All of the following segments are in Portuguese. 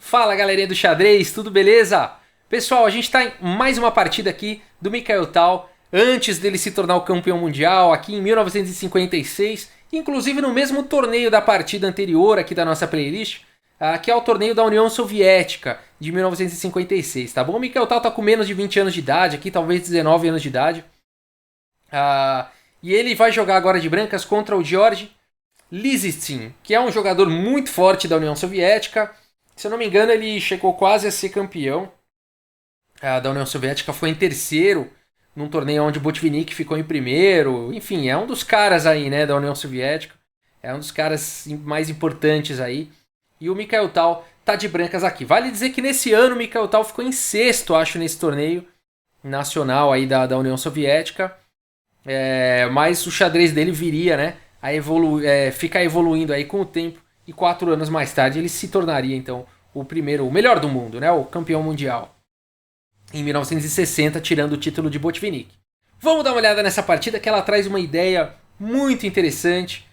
Fala galerinha do xadrez, tudo beleza? Pessoal, a gente está em mais uma partida aqui do Mikhail Tal, antes dele se tornar o campeão mundial, aqui em 1956, inclusive no mesmo torneio da partida anterior aqui da nossa playlist, que é o torneio da União Soviética de 1956, tá bom? O Mikhail Tal está com menos de 20 anos de idade aqui, talvez 19 anos de idade, e ele vai jogar agora de brancas contra o George Lizitsyn, que é um jogador muito forte da União Soviética. Se eu não me engano, ele chegou quase a ser campeão da União Soviética, foi em terceiro num torneio onde Botvinnik ficou em primeiro. Enfim, é um dos caras aí, né, da União Soviética. É um dos caras mais importantes aí. E o Mikhail Tal tá de brancas aqui. Vale dizer que nesse ano o Mikhail Tal ficou em sexto, acho, nesse torneio nacional aí da União Soviética. Mas o xadrez dele viria, né, a ficar evoluindo aí com o tempo. E 4 anos mais tarde ele se tornaria então o melhor do mundo, né? O campeão mundial. Em 1960, tirando o título de Botvinnik. Vamos dar uma olhada nessa partida que ela traz uma ideia muito interessante,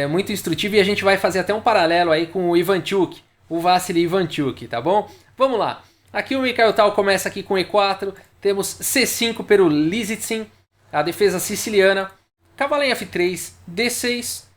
muito instrutiva, e a gente vai fazer até um paralelo aí com o Ivanchuk, o Vassily Ivanchuk, tá bom? Vamos lá. Aqui o Mikhail Tal começa aqui com E4, temos C5 pelo Lizitsyn, a defesa siciliana, cavalo em F3, D6,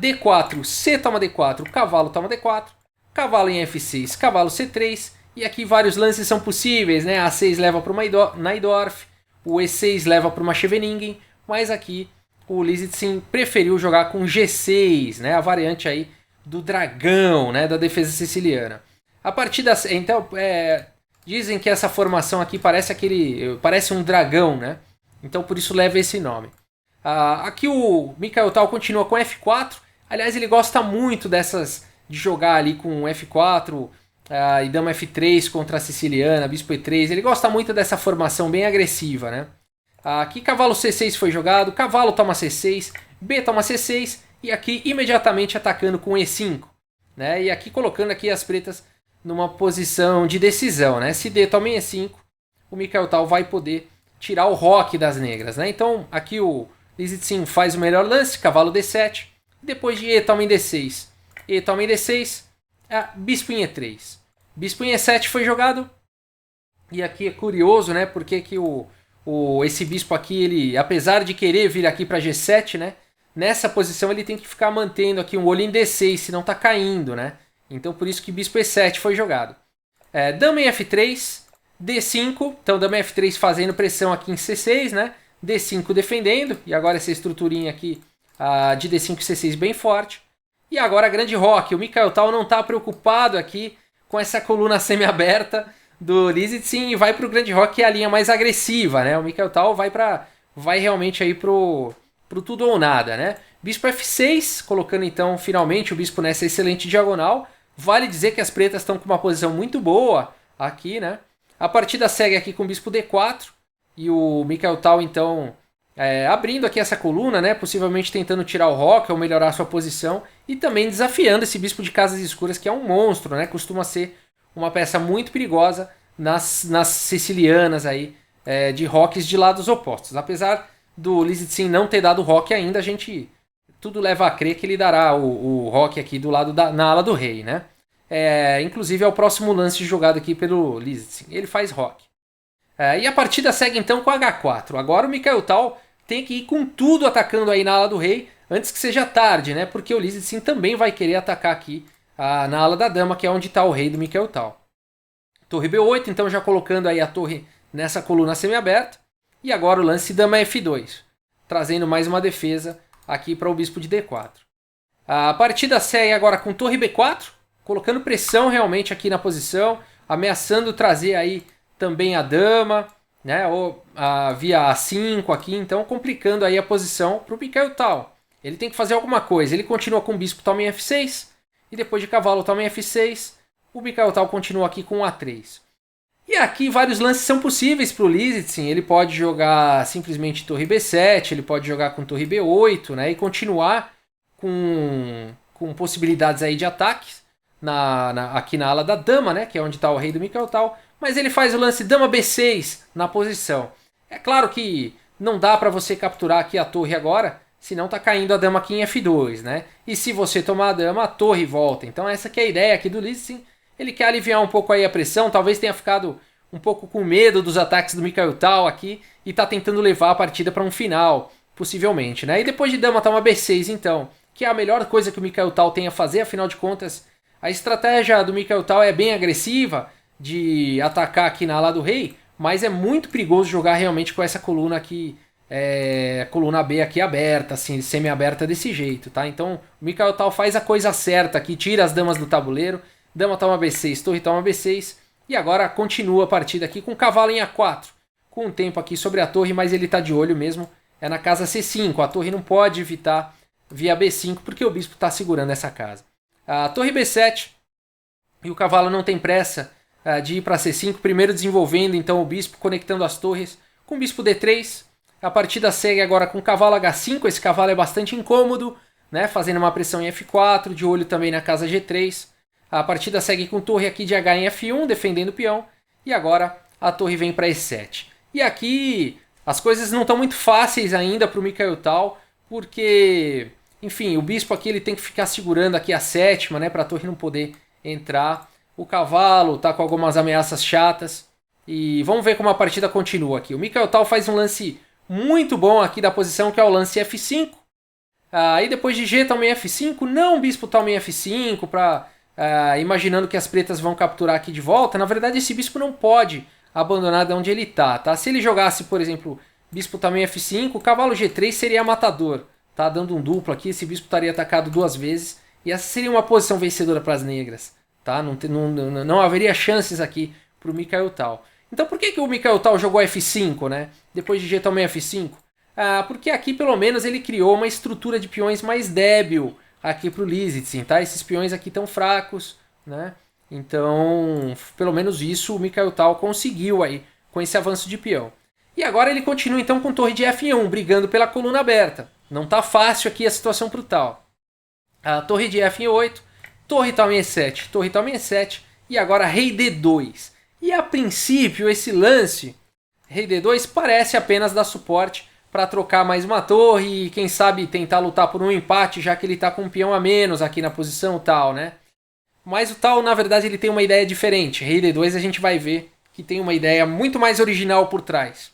D4, C toma D4, cavalo toma D4, cavalo em F6, cavalo C3, e aqui vários lances são possíveis, né? A6 leva para uma Najdorf, o E6 leva para uma Scheveningen, mas aqui o Lizitsyn preferiu jogar com G6, né? A variante aí do dragão, né? Da defesa siciliana. A partida, então, dizem que essa formação aqui parece um dragão, né? Então por isso leva esse nome. Aqui o Mikhail Tal continua com F4. Aliás, ele gosta muito de jogar ali com F4 e dama F3 contra a siciliana, bispo E3. Ele gosta muito dessa formação bem agressiva, né? Aqui cavalo C6 foi jogado, cavalo toma C6, B toma C6 e aqui imediatamente atacando com E5, né? E aqui colocando aqui as pretas numa posição de decisão, né? Se D toma em E5, o Mikhail Tal vai poder tirar o roque das negras, né? Então aqui o Lizitsyn faz o melhor lance, cavalo D7. Depois de E toma em D6. E toma em D6. Bispo em E3. Bispo em E7 foi jogado. E aqui é curioso, né? Porque que esse bispo aqui, ele, apesar de querer vir aqui para G7, né? Nessa posição ele tem que ficar mantendo aqui um olho em D6, senão tá caindo, né? Então por isso que bispo E7 foi jogado. Dama em F3. D5. Então dama em F3 fazendo pressão aqui em C6, né? D5 defendendo, e agora essa estruturinha aqui de D5 e C6 bem forte. E agora a grande roque, o Mikhail Tal não está preocupado aqui com essa coluna semi-aberta do Lizitsyn e vai para o grande roque, que é a linha mais agressiva, né? O Mikhail Tal vai realmente aí pro tudo ou nada, né? Bispo F6, colocando então finalmente o bispo nessa excelente diagonal. Vale dizer que as pretas estão com uma posição muito boa aqui, né? A partida segue aqui com o bispo D4. E o Mikhail Tal, então, abrindo aqui essa coluna, né? Possivelmente tentando tirar o roque ou melhorar a sua posição. E também desafiando esse bispo de casas escuras, que é um monstro, né? Costuma ser uma peça muito perigosa nas sicilianas aí, de roques de lados opostos. Apesar do Lizitsyn não ter dado roque ainda, tudo leva a crer que ele dará o roque aqui do lado na ala do rei, né? Inclusive é o próximo lance jogado aqui pelo Lizitsyn. Ele faz roque. E a partida segue então com H4. Agora o Mikhail Tal tem que ir com tudo atacando aí na ala do rei antes que seja tarde, né? Porque o Lizitsyn também vai querer atacar aqui na ala da dama, que é onde está o rei do Mikhail Tal. Torre B8, então já colocando aí a torre nessa coluna semi-aberta. E agora o lance dama F2, trazendo mais uma defesa aqui para o bispo de D4. A partida segue agora com torre B4, colocando pressão realmente aqui na posição, ameaçando trazer aí também a dama, né, ou via A5 aqui, então complicando aí a posição para o Mikhail Tal. Ele tem que fazer alguma coisa. Ele continua com o bispo toma em F6, e depois de cavalo toma em F6, o Mikhail Tal continua aqui com A3. E aqui vários lances são possíveis para o Lizitsyn. Ele pode jogar simplesmente torre B7, ele pode jogar com torre B8, né, e continuar com possibilidades aí de ataques aqui na ala da dama, né, que é onde está o rei do Mikhail Tal. Mas ele faz o lance dama B6 na posição. É claro que não dá para você capturar aqui a torre agora, senão tá caindo a dama aqui em F2, né? E se você tomar a dama, a torre volta. Então essa que é a ideia aqui do Lizitsyn, Ele quer aliviar um pouco aí a pressão, talvez tenha ficado um pouco com medo dos ataques do Mikhail Tal aqui e tá tentando levar a partida para um final, possivelmente, né? E depois de dama toma B6 então, que é a melhor coisa que o Mikhail Tal tem a fazer, afinal de contas, a estratégia do Mikhail Tal é bem agressiva de atacar aqui na ala do rei, mas é muito perigoso jogar realmente com essa coluna aqui, coluna B aqui aberta, assim, semi-aberta desse jeito, tá? Então o Mikhail Tal faz a coisa certa aqui, tira as damas do tabuleiro, dama toma B6, torre toma B6, e agora continua a partida aqui com o cavalo em A4, com um tempo aqui sobre a torre, mas ele está de olho mesmo, é na casa C5, a torre não pode evitar via B5, porque o bispo está segurando essa casa. A torre B7, e o cavalo não tem pressa de ir para C5, primeiro desenvolvendo então o bispo, conectando as torres com o bispo D3, a partida segue agora com o cavalo H5, esse cavalo é bastante incômodo, né, fazendo uma pressão em F4, de olho também na casa G3, a partida segue com torre aqui de H em F1, defendendo o peão, e agora a torre vem para E7. E aqui as coisas não estão muito fáceis ainda para o Mikhail Tal, porque, enfim, o bispo aqui ele tem que ficar segurando aqui a sétima, né, para a torre não poder entrar. O cavalo está com algumas ameaças chatas, e vamos ver como a partida continua aqui. O Mikhail Tal faz um lance muito bom aqui da posição, que é o lance F5. Aí depois de G também F5, não bispo também F5, para... imaginando que as pretas vão capturar aqui de volta. Na verdade esse bispo não pode abandonar de onde ele está, tá? Se ele jogasse, por exemplo, bispo também F5, o cavalo G3 seria matador, tá? Dando um duplo aqui, esse bispo estaria atacado 2 vezes, e essa seria uma posição vencedora para as negras, tá? Não haveria chances aqui para o Mikhail Tal. Então por que o Mikhail Tal jogou F5, né? Depois de G também F5? Porque aqui pelo menos ele criou uma estrutura de peões mais débil aqui para o Lizitsyn, tá? Esses peões aqui estão fracos, né? Então, pelo menos isso o Mikhail Tal conseguiu aí com esse avanço de peão. E agora ele continua então com torre de F1, brigando pela coluna aberta. Não tá fácil aqui a situação pro Tal. A torre de F8, torre Tal em E7, torre Tal em E7 e agora rei D2. E a princípio esse lance, rei D2, parece apenas dar suporte para trocar mais uma torre e quem sabe tentar lutar por um empate, já que ele está com um peão a menos aqui na posição Tal, né? Mas o Tal, na verdade, ele tem uma ideia diferente. Rei D2 a gente vai ver que tem uma ideia muito mais original por trás.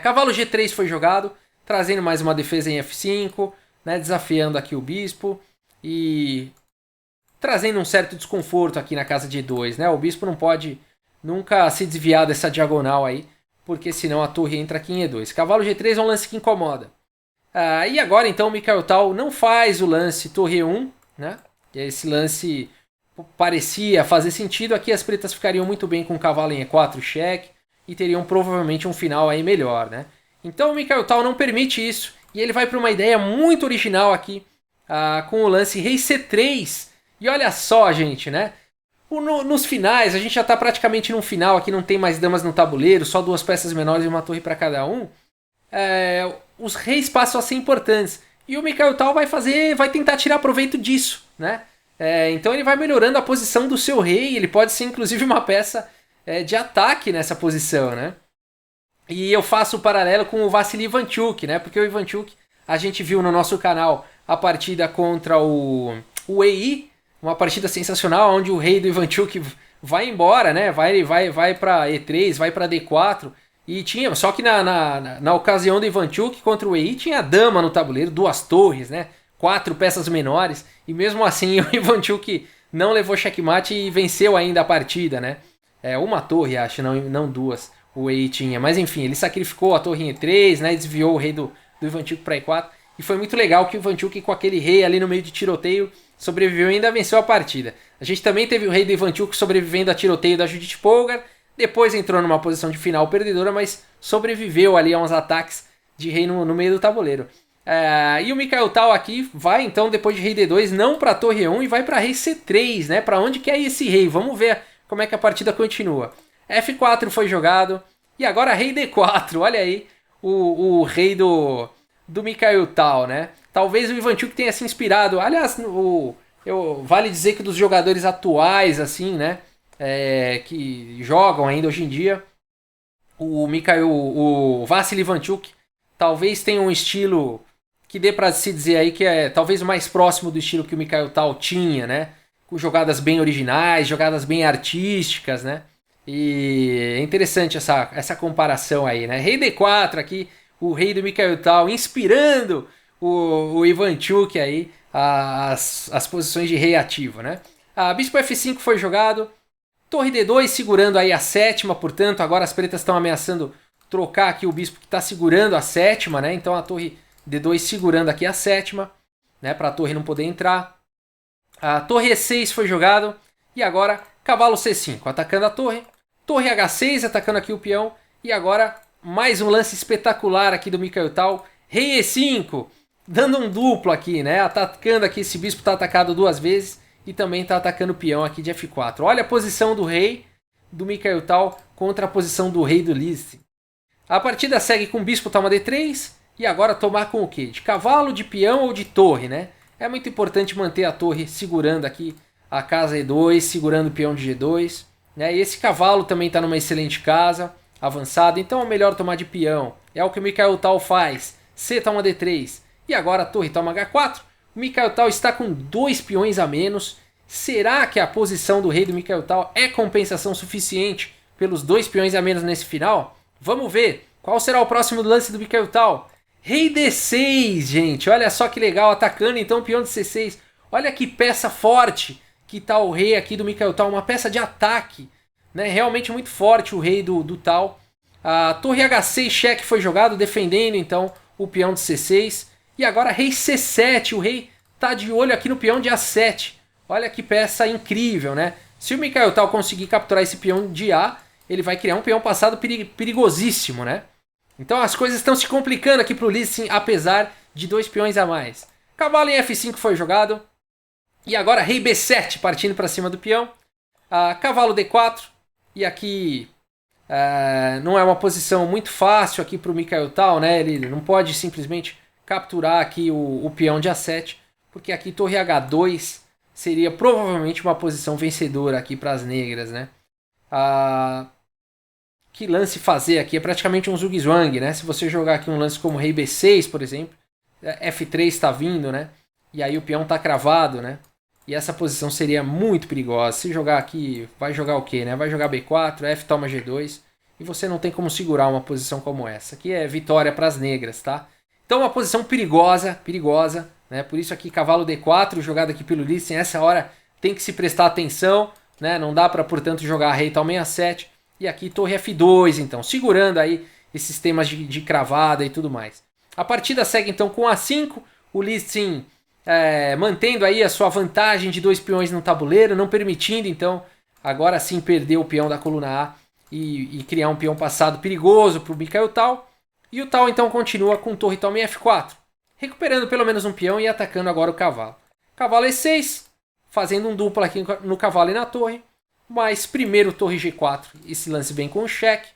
Cavalo G3 foi jogado, trazendo mais uma defesa em F5, né, desafiando aqui o bispo e trazendo um certo desconforto aqui na casa de E2, né? O bispo não pode nunca se desviar dessa diagonal aí, porque senão a torre entra aqui em E2. Cavalo G3 é um lance que incomoda. E agora então o Mikhail Tal não faz o lance torre E1, né? E esse lance parecia fazer sentido. Aqui as pretas ficariam muito bem com o cavalo em E4 cheque e teriam provavelmente um final aí melhor, né? Então o Mikhail Tal não permite isso e ele vai para uma ideia muito original aqui com o lance rei C3. E olha só, gente, né? Nos finais, a gente já está praticamente no final, aqui não tem mais damas no tabuleiro, só 2 peças menores e uma torre para cada um. Os reis passam a ser importantes. E o Mikhail Tal vai tentar tirar proveito disso, né? Então ele vai melhorando a posição do seu rei, ele pode ser inclusive uma peça de ataque nessa posição, né? E eu faço o paralelo com o Vassily Ivanchuk, né? Porque o Ivanchuk, a gente viu no nosso canal a partida contra o EI, uma partida sensacional, onde o rei do Ivanchuk vai embora, né? Vai para E3, vai para D4. E tinha, só que na ocasião do Ivanchuk contra o EI tinha dama no tabuleiro, 2 torres, né? 4 peças menores. E mesmo assim o Ivanchuk não levou checkmate e venceu ainda a partida, né? Uma torre, acho, não 2 o EI tinha. Mas enfim, ele sacrificou a torre em E3, né? Desviou o rei do Ivanchuk para E4. E foi muito legal que o Ivanchuk com aquele rei ali no meio de tiroteio sobreviveu e ainda venceu a partida. A gente também teve o rei do Ivanchuk sobrevivendo a tiroteio da Judith Polgar. Depois entrou numa posição de final perdedora, mas sobreviveu ali a uns ataques de rei no meio do tabuleiro. E o Mikhail Tal aqui vai então, depois de rei D2, não para torre E1 e vai para rei C3, né? Para onde que é esse rei? Vamos ver como é que a partida continua. F4 foi jogado e agora rei D4. Olha aí o rei do Mikhail Tal, né? Talvez o Ivanchuk tenha se inspirado. Aliás, vale dizer que dos jogadores atuais, assim, né? Que jogam ainda hoje em dia, o Vassily Ivanchuk talvez tenha um estilo que dê para se dizer aí que é talvez o mais próximo do estilo que o Mikhail Tal tinha, né? com jogadas bem originais, jogadas bem artísticas, né? E é interessante essa comparação aí, né? Rei D4 aqui, o rei do Mikhail Tal, inspirando o Ivanchuk aí, as posições de rei ativo, né? A bispo F5 foi jogado, torre D2 segurando aí a sétima, portanto, agora as pretas estão ameaçando trocar aqui o bispo que está segurando a sétima, né? Então a torre D2 segurando aqui a sétima, né? Para a torre não poder entrar. A torre E6 foi jogado e agora cavalo C5 atacando a torre. Torre H6 atacando aqui o peão. E agora mais um lance espetacular aqui do Mikhail Tal. Rei E5 dando um duplo aqui, né? Atacando aqui, esse bispo está atacado duas vezes. E também está atacando o peão aqui de F4. Olha a posição do rei do Mikhail Tal contra a posição do rei do Liszt. A partida segue com o bispo toma D3. E agora tomar com o quê? De cavalo, de peão ou de torre, né? É muito importante manter a torre segurando aqui a casa E2, segurando o peão de G2. Né? E esse cavalo também está numa excelente casa, avançada. Então é melhor tomar de peão. É o que o Mikhail Tal faz. C toma D3. E agora a torre toma H4. O Mikhail Tal está com 2 peões a menos. Será que a posição do rei do Mikhail Tal é compensação suficiente pelos 2 peões a menos nesse final? Vamos ver. Qual será o próximo lance do Mikhail Tal? Rei D6, gente. Olha só que legal. Atacando então o peão de C6. Olha que peça forte que tá o rei aqui do Mikhail Tal. Uma peça de ataque. Né? Realmente muito forte o rei do Tal. A torre H6 cheque foi jogado, defendendo então o peão de C6. E agora rei C7. O rei tá de olho aqui no peão de A7. Olha que peça incrível, né? Se o Mikhail Tal conseguir capturar esse peão de A, ele vai criar um peão passado perigosíssimo, né? Então as coisas estão se complicando aqui pro Liszt, apesar de 2 peões a mais. Cavalo em F5 foi jogado. E agora rei B7 partindo para cima do peão. Cavalo D4. E aqui não é uma posição muito fácil aqui pro Mikhail Tal, né? Ele não pode simplesmente capturar aqui o peão de A7. Porque aqui torre H2 seria provavelmente uma posição vencedora aqui para as negras, né? Que lance fazer aqui? É praticamente um zug-zwang, né? Se você jogar aqui um lance como rei B6, por exemplo, F3 está vindo, né? E aí o peão está cravado, né? E essa posição seria muito perigosa. Se jogar aqui, vai jogar o quê, né? Vai jogar B4, F toma G2, e você não tem como segurar uma posição como essa. Aqui é vitória para as negras, tá? Então uma posição perigosa, né? Por isso aqui cavalo D4, jogado aqui pelo Liszt, nessa hora tem que se prestar atenção, né? Não dá para, portanto, jogar rei tal 67. E aqui torre F2, então, segurando aí esses temas de cravada e tudo mais. A partida segue então com A5, o Liszt mantendo aí a sua vantagem de 2 peões no tabuleiro, não permitindo então agora sim perder o peão da coluna A e criar um peão passado perigoso para o Mikhail Tal. E o Tal então continua com torre toma em F4, recuperando pelo menos um peão e atacando agora o cavalo. Cavalo E6, fazendo um duplo aqui no cavalo e na torre. Mas primeiro torre G4, esse lance vem com o cheque.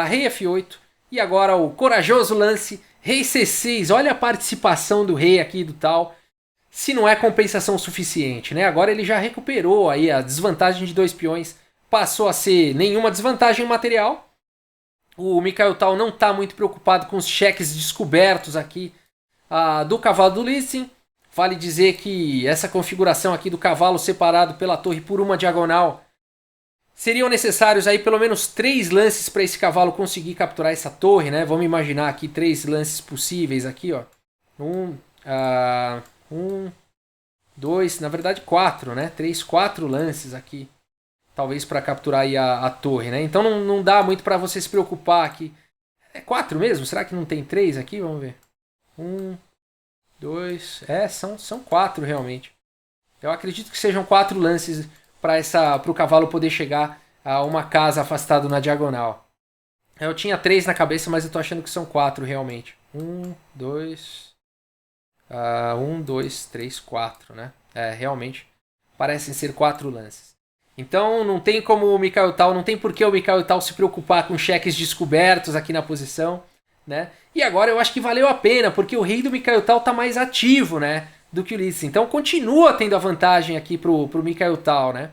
Rei F8 e agora o corajoso lance rei C6. Olha a participação do rei aqui do Tal. Se não é compensação suficiente, né? Agora ele já recuperou aí a desvantagem de 2 peões. Passou a ser nenhuma desvantagem material. O Mikhail Tal não está muito preocupado com os cheques descobertos aqui do cavalo do Liszt. Vale dizer que essa configuração aqui do cavalo separado pela torre por uma diagonal seriam necessários aí pelo menos 3 lances para esse cavalo conseguir capturar essa torre, né? Vamos imaginar aqui 3 lances possíveis aqui, ó. 2, na verdade 4, né? 4 lances aqui. Talvez para capturar aí a torre, né? Então não dá muito para você se preocupar aqui. É 4 mesmo? Será que não tem 3 aqui? Vamos ver. 2... são 4 realmente. Eu acredito que sejam 4 lances para o cavalo poder chegar a uma casa afastada na diagonal. Eu tinha 3 na cabeça, mas eu tô achando que são 4 realmente. 2, 3, 4, né? Realmente parecem ser 4 lances. Então não tem como o Mikhail Tal, não tem por que o Mikhail Tal se preocupar com cheques descobertos aqui na posição, né? E agora eu acho que valeu a pena, porque o rei do Mikhail Tal tá mais ativo, né, do que o Liszt. Então continua tendo a vantagem aqui pro Mikhail Tal, né?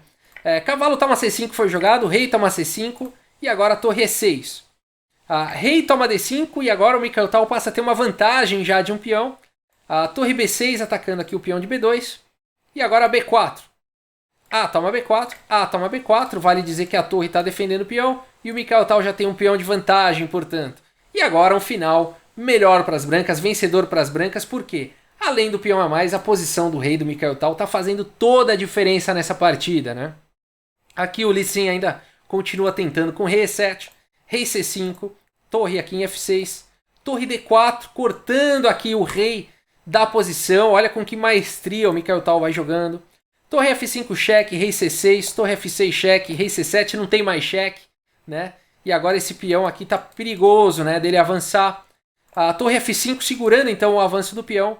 Cavalo toma C5 foi jogado, rei toma C5 e agora torre E6. Rei toma D5 e agora o Mikhail Tal passa a ter uma vantagem já de um peão. A torre B6 atacando aqui o peão de B2 e agora B4. A toma B4, A toma B4, vale dizer que a torre está defendendo o peão, e o Mikhail Tal já tem um peão de vantagem, portanto. E agora um final melhor para as brancas, vencedor para as brancas, por quê? Além do peão a mais, a posição do rei do Mikhail Tal está fazendo toda a diferença nessa partida, né? Aqui o Lee Sin ainda continua tentando com rei E7, rei C5, torre aqui em F6, torre D4, cortando aqui o rei da posição. Olha com que maestria o Mikhail Tal vai jogando. Torre F5 cheque, rei C6, torre F6 cheque, rei C7, não tem mais cheque, né? E agora esse peão aqui tá perigoso, né, dele avançar. A torre F5 segurando então o avanço do peão.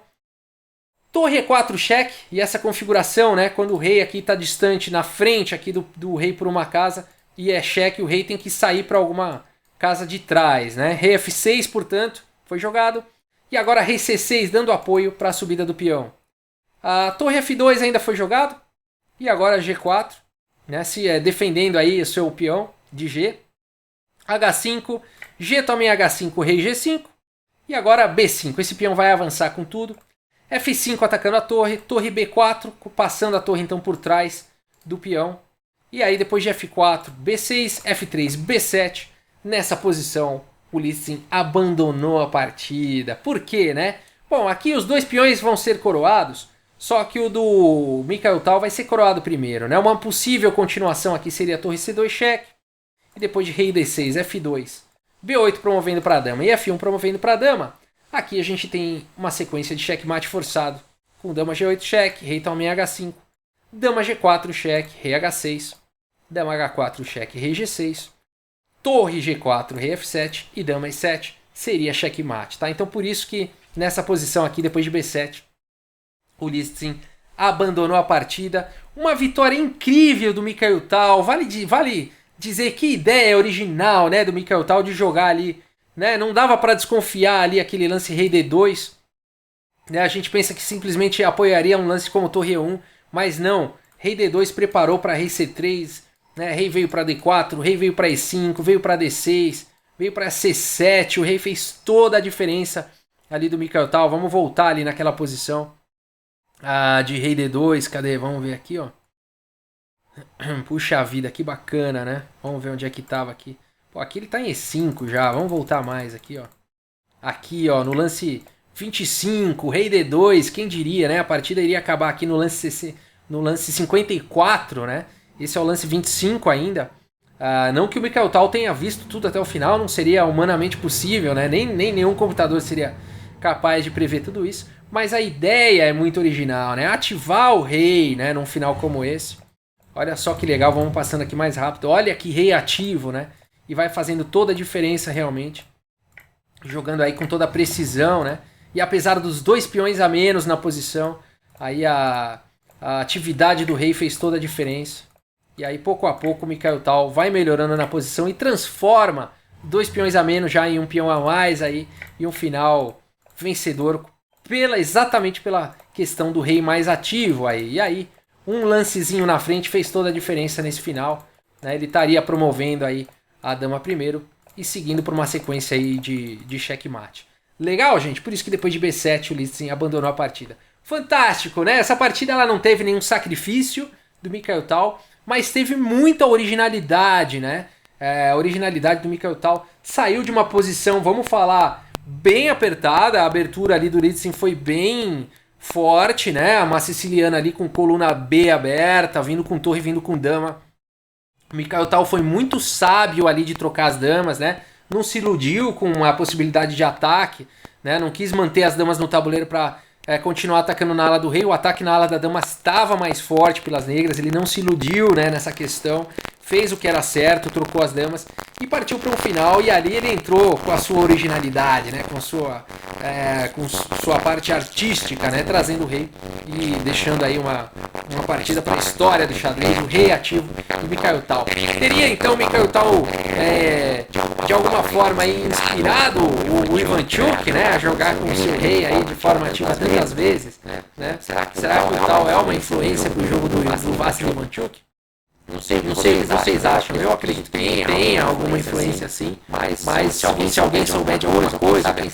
Torre E4 cheque, e essa configuração, né, quando o rei aqui está distante na frente aqui do rei por uma casa e é cheque, o rei tem que sair para alguma casa de trás, né? Rei F6, portanto, foi jogado. E agora rei C6 dando apoio para a subida do peão. A torre F2 ainda foi jogado. E agora G4, né, defendendo aí o seu peão de G. H5, G também H5, rei G5. E agora B5, esse peão vai avançar com tudo. F5 atacando a torre, torre B4, passando a torre então por trás do peão. E aí depois de F4, B6, F3, B7, nessa posição o Lee Sin abandonou a partida. Por quê, né? Bom, aqui os dois peões vão ser coroados, só que o do Mikhail Tal vai ser coroado primeiro, né? Uma possível continuação aqui seria a torre C2 cheque, e depois de rei D6, F2, B8 promovendo para a dama e F1 promovendo para a dama. Aqui a gente tem uma sequência de checkmate forçado, com dama G8 cheque, rei também H5, dama G4 cheque, rei H6, dama H4 cheque, rei G6, torre G4, rei F7 e dama E7 seria checkmate, tá? Então por isso que nessa posição aqui, depois de B7, o Lee Sin abandonou a partida. Uma vitória incrível do Mikhail Tal, vale dizer que ideia original, né, do Mikhail Tal de jogar ali, né? Não dava para desconfiar ali aquele lance rei D2, né? A gente pensa que simplesmente apoiaria um lance como torre E1, mas não. Rei D2 preparou para rei C3, né? Rei veio para D4, rei veio para E5, veio para D6, veio para C7. O rei fez toda a diferença ali do Mikhail Tal. Vamos voltar ali naquela posição de rei D2. Cadê? Vamos ver aqui, ó. Puxa vida, que bacana, né? Vamos ver onde é que tava aqui. Pô, aqui ele tá em E5 já. Vamos voltar mais aqui, ó. Aqui, ó, no lance 25, rei D2, quem diria, né? A partida iria acabar aqui no lance no lance 54, né? Esse é o lance 25 ainda. Não que o Mikhail Tal tenha visto tudo até o final, não seria humanamente possível, né? Nem nenhum computador seria capaz de prever tudo isso. Mas a ideia é muito original, né? Ativar o rei, né? Num final como esse. Olha só que legal, vamos passando aqui mais rápido. Olha que rei ativo, né? E vai fazendo toda a diferença realmente. Jogando aí com toda a precisão, né? E apesar dos dois peões a menos na posição, aí a atividade do rei fez toda a diferença. E aí pouco a pouco o Mikhail Tal vai melhorando na posição e transforma dois peões a menos já em um peão a mais aí. E um final vencedor exatamente pela questão do rei mais ativo aí. E aí um lancezinho na frente fez toda a diferença nesse final, né? Ele estaria promovendo aí a dama primeiro e seguindo por uma sequência aí de checkmate. Legal, gente? Por isso que depois de B7 o Lee Sin abandonou a partida. Fantástico, né? Essa partida ela não teve nenhum sacrifício do Mikhail Tal, mas teve muita originalidade, né? A originalidade do Mikhail Tal saiu de uma posição, vamos falar, bem apertada. A abertura ali do Lee Sin foi bem forte, né? Uma siciliana ali com coluna B aberta, vindo com torre, vindo com dama. O Mikhail Tal foi muito sábio ali de trocar as damas, né? Não se iludiu com a possibilidade de ataque, né? Não quis manter as damas no tabuleiro para continuar atacando na ala do rei. O ataque na ala da dama estava mais forte pelas negras, ele não se iludiu, né, nessa questão. Fez o que era certo, trocou as damas e partiu para um final. E ali ele entrou com a sua originalidade, né? Com sua parte artística, né? Trazendo o rei e deixando aí uma partida para a história do xadrez, o rei ativo do Mikhail Tal. Teria então o Mikhail Tal de alguma forma aí, inspirado o Ivanchuk, né? A jogar com o seu rei aí de forma ativa tantas vezes, né? Será que o Tal é uma influência para o jogo do Vassily Ivanchuk? Não sei Não sei o que vocês acham, eu acredito que tem alguma influência assim, mas se alguém souber de alguma coisa, quem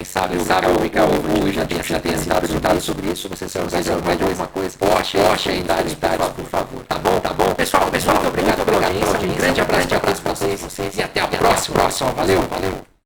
sabe o Mikael já tenha estudado sobre isso, você souber de alguma coisa, poste aí nos comentários, por favor. Tá bom? Pessoal, muito obrigado pela audiência, um grande abraço pra vocês e até a próxima. Valeu.